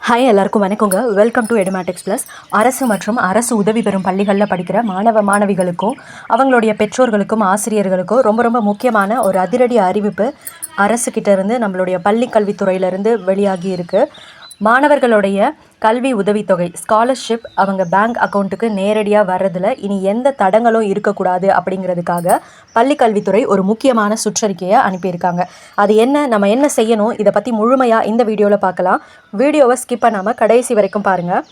Hi எல்லாருக்கும் வணக்கங்க. Welcome to Edumatics plus. அரசு மற்றும் அரசு உதவி பெறும் பள்ளிகளில் படிக்கிற மாணவிகளுக்கும் அவங்களுடைய பெற்றோர்களுக்கும் ஆசிரியர்களுக்கும் ரொம்ப முக்கியமான ஒரு அதிரடி அறிவிப்பு அரசுக்கிட்ட இருந்து நம்மளுடைய பள்ளி கல்வித்துறையிலேருந்து வெளியாகி இருக்குது. மாணவர்களுடைய கல்வி உதவித்தொகை ஸ்காலர்ஷிப் அவங்க பேங்க் அக்கௌண்ட்டுக்கு நேரடியாக வர்றதில் இனி எந்த தடங்களும் இருக்கக்கூடாது அப்படிங்கிறதுக்காக பள்ளி கல்வித்துறை ஒரு முக்கியமான சுற்றறிக்கையை அனுப்பியிருக்காங்க. அது என்ன, நம்ம என்ன செய்யணும், இதை பற்றி முழுமையாக இந்த வீடியோவில் பார்க்கலாம். வீடியோவை ஸ்கிப் பண்ணாமல் கடைசி வரைக்கும் பாருங்கள்.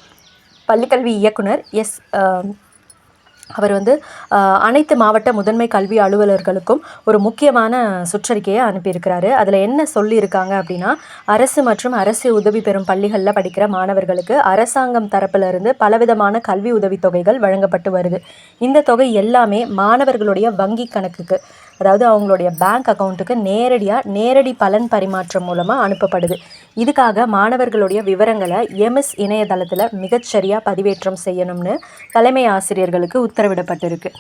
பள்ளிக்கல்வி இயக்குனர் அவர் அனைத்து மாவட்ட முதன்மை கல்வி அலுவலர்களுக்கும் ஒரு முக்கியமான சுற்றறிக்கையை அனுப்பியிருக்கிறாரு. அதில் என்ன சொல்லியிருக்காங்க அப்படின்னா, அரசு மற்றும் அரசு உதவி பெறும் பள்ளிகளில் படிக்கிற மாணவர்களுக்கு அரசாங்கம் தரப்பிலிருந்து பலவிதமான கல்வி உதவித்தொகைகள் வழங்கப்பட்டு வருது. இந்த தொகை எல்லாமே மாணவர்களுடைய வங்கி கணக்குக்கு, அதாவது அவங்களுடைய பேங்க் அக்கௌண்ட்டுக்கு நேரடி பலன் பரிமாற்றம் மூலமாக அனுப்பப்படுது. இதுக்காக மாணவர்களுடைய விவரங்களை எம்எஸ் இணையதளத்தில் மிகச்சரியாக பதிவேற்றம் செய்யணும்னு தலைமை ஆசிரியர்களுக்கு உத்தரவிடப்பட்டிருக்கு.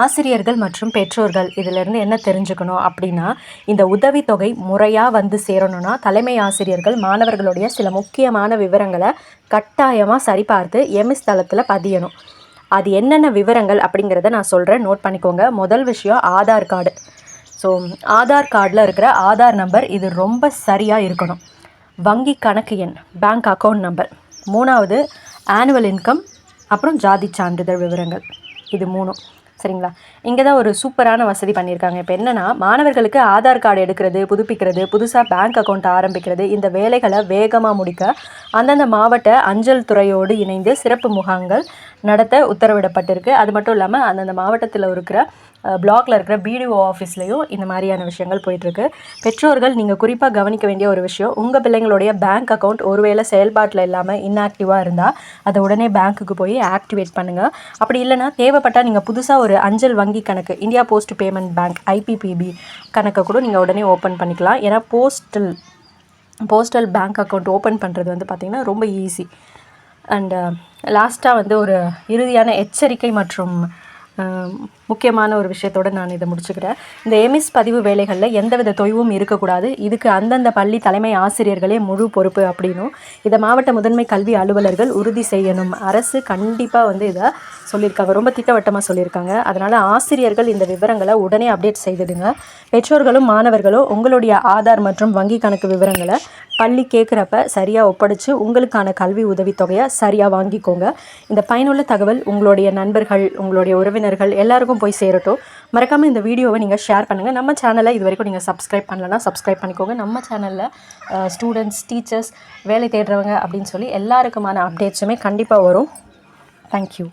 ஆசிரியர்கள் மற்றும் பெற்றோர்கள் இதிலிருந்து என்ன தெரிஞ்சுக்கணும் அப்படின்னா, இந்த உதவித்தொகை முறையாக சேரணும்னா தலைமை ஆசிரியர்கள் மாணவர்களுடைய சில முக்கியமான விவரங்களை கட்டாயமாக சரிபார்த்து எம்எஸ் தளத்தில் பதியணும். அது என்னென்ன விவரங்கள் அப்படிங்கிறத நான் சொல்கிறேன், நோட் பண்ணிக்கோங்க. முதல் விஷயம் ஆதார் கார்டு. ஸோ ஆதார் கார்டில் இருக்கிற ஆதார் நம்பர் இது ரொம்ப சரியாக இருக்கணும். வங்கி கணக்கு எண், பேங்க் அக்கௌண்ட் நம்பர். மூணாவது ஆனுவல் இன்கம், அப்புறம் ஜாதி சான்றிதழ் விவரங்கள். இது மூணும் சரிங்களா. இங்கே தான் ஒரு சூப்பரான வசதி பண்ணியிருக்காங்க. இப்போ என்னென்னா, மாணவர்களுக்கு ஆதார் கார்டு எடுக்கிறது, புதுப்பிக்கிறது, புதுசாக பேங்க் அக்கௌண்ட் ஆரம்பிக்கிறது, இந்த வேலைகளை வேகமாக முடிக்க அந்தந்த மாவட்ட அஞ்சல் துறையோடு இணைந்து சிறப்பு முகாம்கள் நடத்த உத்தரவிடப்பட்டிருக்கு. அது மட்டும் இல்லாமல் அந்தந்த மாவட்டத்தில் இருக்கிற பிளாக்ல இருக்கிற பிடிஓ ஆஃபீஸ்லேயும் இந்த மாதிரியான விஷயங்கள் போயிட்டுருக்கு. பெற்றோர்கள் நீங்கள் குறிப்பாக கவனிக்க வேண்டிய ஒரு விஷயம், உங்கள் பிள்ளைங்களுடைய பேங்க் அக்கௌண்ட் ஒருவேளை செயல்பாட்டில் இல்லாமல் இன்ஆக்டிவாக இருந்தால் அதை உடனே பேங்க்குக்கு போய் ஆக்டிவேட் பண்ணுங்கள். அப்படி இல்லைனா தேவைப்பட்டால் நீங்கள் புதுசாக ஒரு அஞ்சல் வங்கி கணக்கு, India post payment bank IPPB கணக்கை கூட நீங்கள் உடனே ஓப்பன் பண்ணிக்கலாம். ஏன்னா போஸ்டல் பேங்க் அக்கௌண்ட் ஓப்பன் பண்ணுறது பார்த்திங்கன்னா ரொம்ப ஈஸி. அண்டு லாஸ்ட்டாக ஒரு இறுதியான எச்சரிக்கை மற்றும் முக்கியமான ஒரு விஷயத்தோடு நான் இதை முடிச்சுக்கிறேன். இந்த எம்எஸ் பதிவு வேலைகளில் எந்தவித தொய்வும் இருக்கக்கூடாது. இதுக்கு அந்தந்த பள்ளி தலைமை ஆசிரியர்களே முழு பொறுப்பு அப்படின்னும் இதை மாவட்ட முதன்மை கல்வி அலுவலர்கள் உறுதி செய்யணும். அரசு கண்டிப்பாக இதை சொல்லியிருக்காங்க, ரொம்ப திட்டவட்டமாக சொல்லியிருக்காங்க. அதனால் ஆசிரியர்கள் இந்த விவரங்களை உடனே அப்டேட் செய்துடுங்க. பெற்றோர்களும் மாணவர்களும் உங்களுடைய ஆதார் மற்றும் வங்கி கணக்கு விவரங்களை பள்ளி கேட்குறப்ப சரியாக ஒப்படைச்சு உங்களுக்கான கல்வி உதவித்தொகையை சரியாக வாங்கிக்கோங்க. இந்த பயனுள்ள தகவல் உங்களுடைய நண்பர்கள், உங்களுடைய உறவினர்கள் எல்லாருக்கும் போய் சேரட்டும். மறக்காமல் இந்த வீடியோவை நீங்கள் ஷேர் பண்ணுங்கள். நம்ம சேனலை இது வரைக்கும் நீங்கள் சப்ஸ்கிரைப் பண்ணலன்னா சப்ஸ்கிரைப் பண்ணிக்கோங்க. நம்ம சேனலில் ஸ்டூடெண்ட்ஸ், டீச்சர்ஸ், வேலை தேடுறவங்க அப்படின்னு சொல்லி எல்லாருக்குமான அப்டேட்ஸுமே கண்டிப்பாக வரும். தேங்க்யூ.